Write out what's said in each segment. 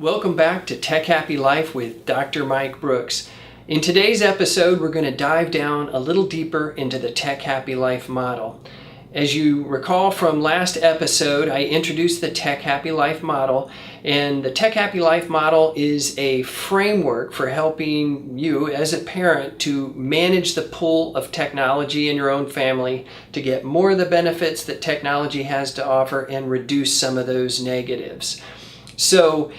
Welcome back to Tech Happy Life with Dr. Mike Brooks. In today's episode, we're going to dive down a little deeper into the Tech Happy Life model. As you recall from last episode, I introduced the Tech Happy Life model, and the Tech Happy Life model is a framework for helping you as a parent to manage the pull of technology in your own family to get more of the benefits that technology has to offer and reduce some of those negatives. So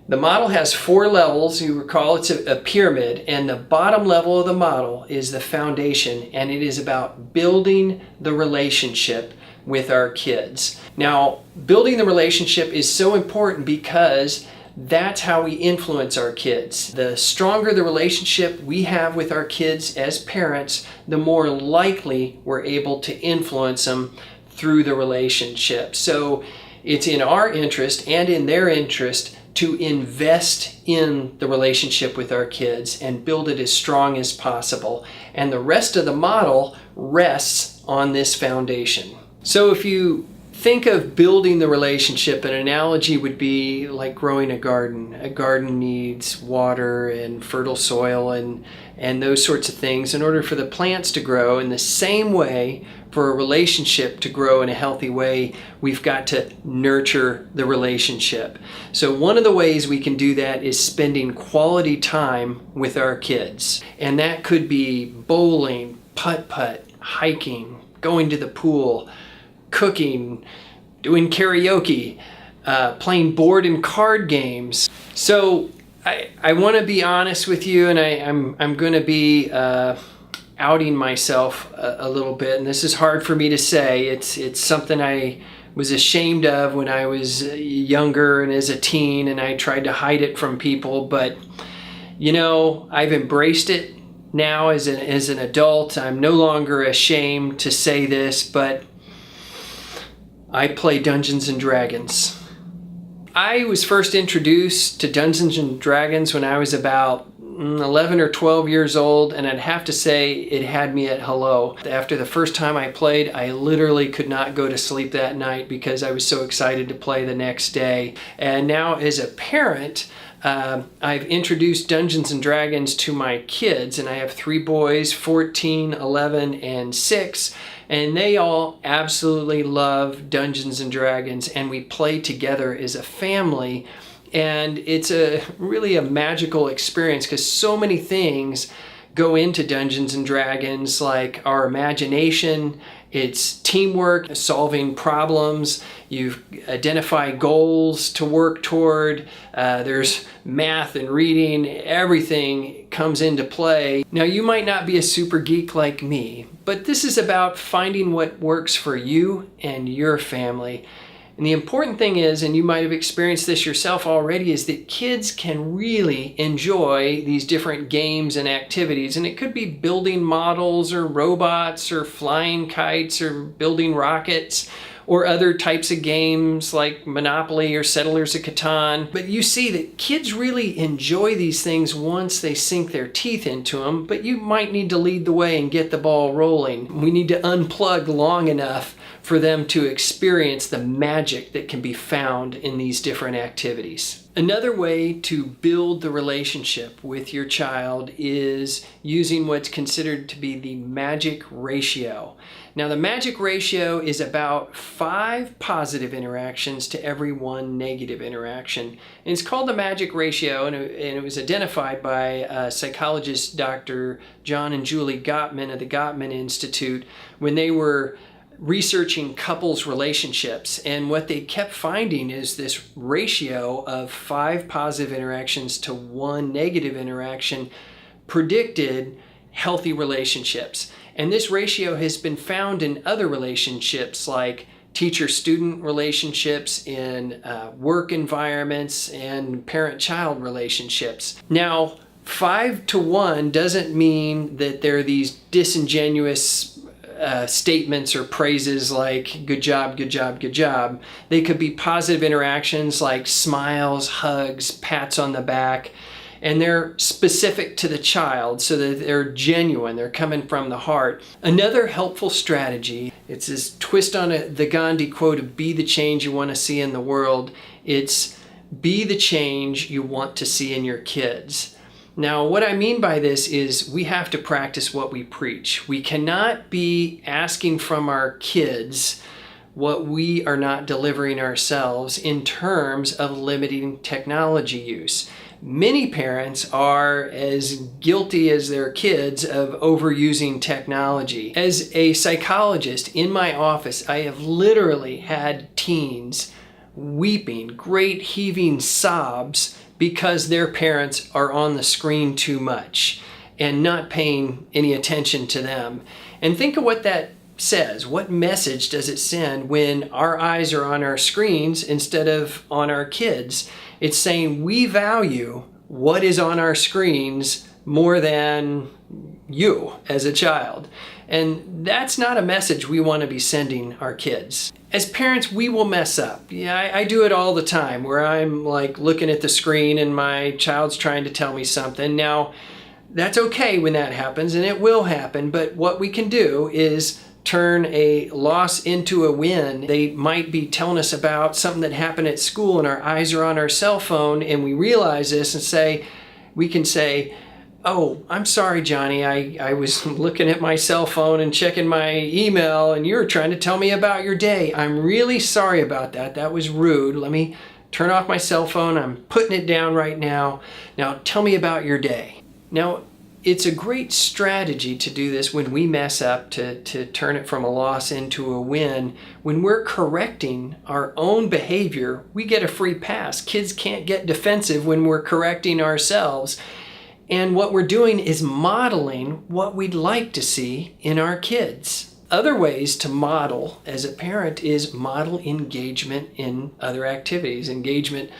the model has 4 levels. You recall it's a pyramid, and the bottom level of the model is the foundation, and it is about building the relationship with our kids. Now, building the relationship is so important because that's how we influence our kids. The stronger the relationship we have with our kids as parents, the more likely we're able to influence them through the relationship. So it's in our interest and in their interest to invest in the relationship with our kids and build it as strong as possible. And the rest of the model rests on this foundation. So if you think of building the relationship, an analogy would be like growing a garden. A garden needs water and fertile soil and those sorts of things in order for the plants to grow. In the same way, for a relationship to grow in a healthy way, we've got to nurture the relationship. So one of the ways we can do that is spending quality time with our kids. And that could be bowling, putt-putt, hiking, going to the pool, cooking, doing karaoke, playing board and card games. So I want to be honest with you, and I'm going to be outing myself a little bit, and this is hard for me to say. It's something I was ashamed of when I was younger and as a teen, and I tried to hide it from people, but you know, I've embraced it now as an adult. I'm no longer ashamed to say this, but I play Dungeons and Dragons. I was first introduced to Dungeons and Dragons when I was about 11 or 12 years old, and I'd have to say it had me at hello. After the first time I played, I literally could not go to sleep that night because I was so excited to play the next day. And now as a parent, I've introduced Dungeons and Dragons to my kids, and I have 3 boys, 14, 11, and 6, and they all absolutely love Dungeons and Dragons, and we play together as a family. And it's really a magical experience because so many things go into Dungeons and Dragons, like our imagination, it's teamwork, solving problems, you identify goals to work toward, there's math and reading, everything comes into play. Now, you might not be a super geek like me, but this is about finding what works for you and your family. And the important thing is, and you might have experienced this yourself already, is that kids can really enjoy these different games and activities. And it could be building models or robots or flying kites or building rockets or other types of games like Monopoly or Settlers of Catan. But you see that kids really enjoy these things once they sink their teeth into them, but you might need to lead the way and get the ball rolling. We need to unplug long enough for them to experience the magic that can be found in these different activities. Another way to build the relationship with your child is using what's considered to be the magic ratio. Now, the magic ratio is about 5 positive interactions to every 1 negative interaction. And it's called the magic ratio, and it was identified by psychologist Dr. John and Julie Gottman of the Gottman Institute when they were researching couples' relationships. And what they kept finding is this ratio of 5 positive interactions to 1 negative interaction predicted healthy relationships. And this ratio has been found in other relationships like teacher-student relationships, in work environments, and parent-child relationships. Now, 5 to 1 doesn't mean that there are these disingenuous statements or praises like good job, good job, good job. They could be positive interactions like smiles, hugs, pats on the back, and they're specific to the child so that they're genuine, they're coming from the heart. Another helpful strategy, it's this twist on the Gandhi quote of be the change you want to see in the world. It's be the change you want to see in your kids. Now, what I mean by this is we have to practice what we preach. We cannot be asking from our kids what we are not delivering ourselves in terms of limiting technology use. Many parents are as guilty as their kids of overusing technology. As a psychologist in my office, I have literally had teens weeping, great heaving sobs because their parents are on the screen too much and not paying any attention to them. And think of what that says. What message does it send when our eyes are on our screens instead of on our kids? It's saying we value what is on our screens more than you as a child. And that's not a message we want to be sending our kids. As parents, we will mess up. Yeah, I do it all the time where I'm like looking at the screen and my child's trying to tell me something. Now, that's okay when that happens, and it will happen, but what we can do is turn a loss into a win. They might be telling us about something that happened at school and our eyes are on our cell phone and we realize this and we can say, "Oh, I'm sorry, Johnny. I was looking at my cell phone and checking my email and you were trying to tell me about your day. I'm really sorry about that. That was rude. Let me turn off my cell phone. I'm putting it down right now. Now tell me about your day." Now, it's a great strategy to do this when we mess up, to turn it from a loss into a win. When we're correcting our own behavior, we get a free pass. Kids can't get defensive when we're correcting ourselves. And what we're doing is modeling what we'd like to see in our kids. Other ways to model as a parent is model engagement in other activities. Engagement,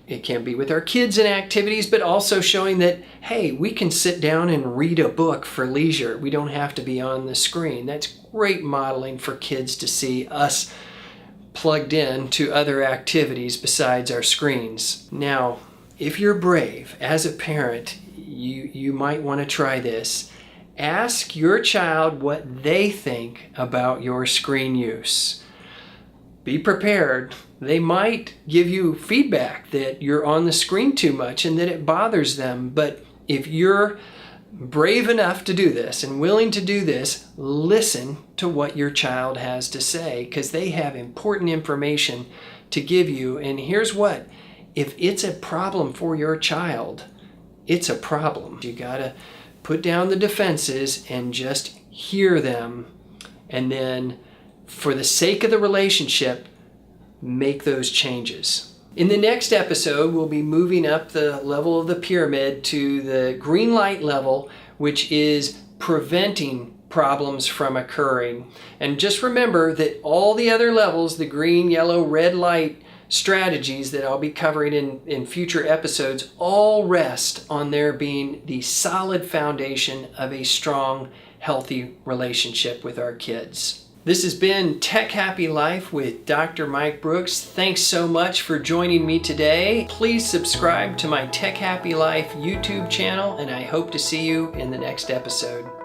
it can be with our kids in activities, but also showing that, hey, we can sit down and read a book for leisure. We don't have to be on the screen. That's great modeling for kids to see us plugged in to other activities besides our screens. Now, if you're brave as a parent, you might want to try this. Ask your child what they think about your screen use. Be prepared. They might give you feedback that you're on the screen too much and that it bothers them. But if you're brave enough to do this and willing to do this, listen to what your child has to say, because they have important information to give you. And here's what, if it's a problem for your child, it's a problem. You gotta put down the defenses and just hear them. And then for the sake of the relationship, make those changes. In the next episode, we'll be moving up the level of the pyramid to the green light level, which is preventing problems from occurring. And just remember that all the other levels, the green, yellow, red light strategies that I'll be covering in future episodes, all rest on there being the solid foundation of a strong, healthy relationship with our kids. This has been Tech Happy Life with Dr. Mike Brooks. Thanks so much for joining me today. Please subscribe to my Tech Happy Life YouTube channel, and I hope to see you in the next episode.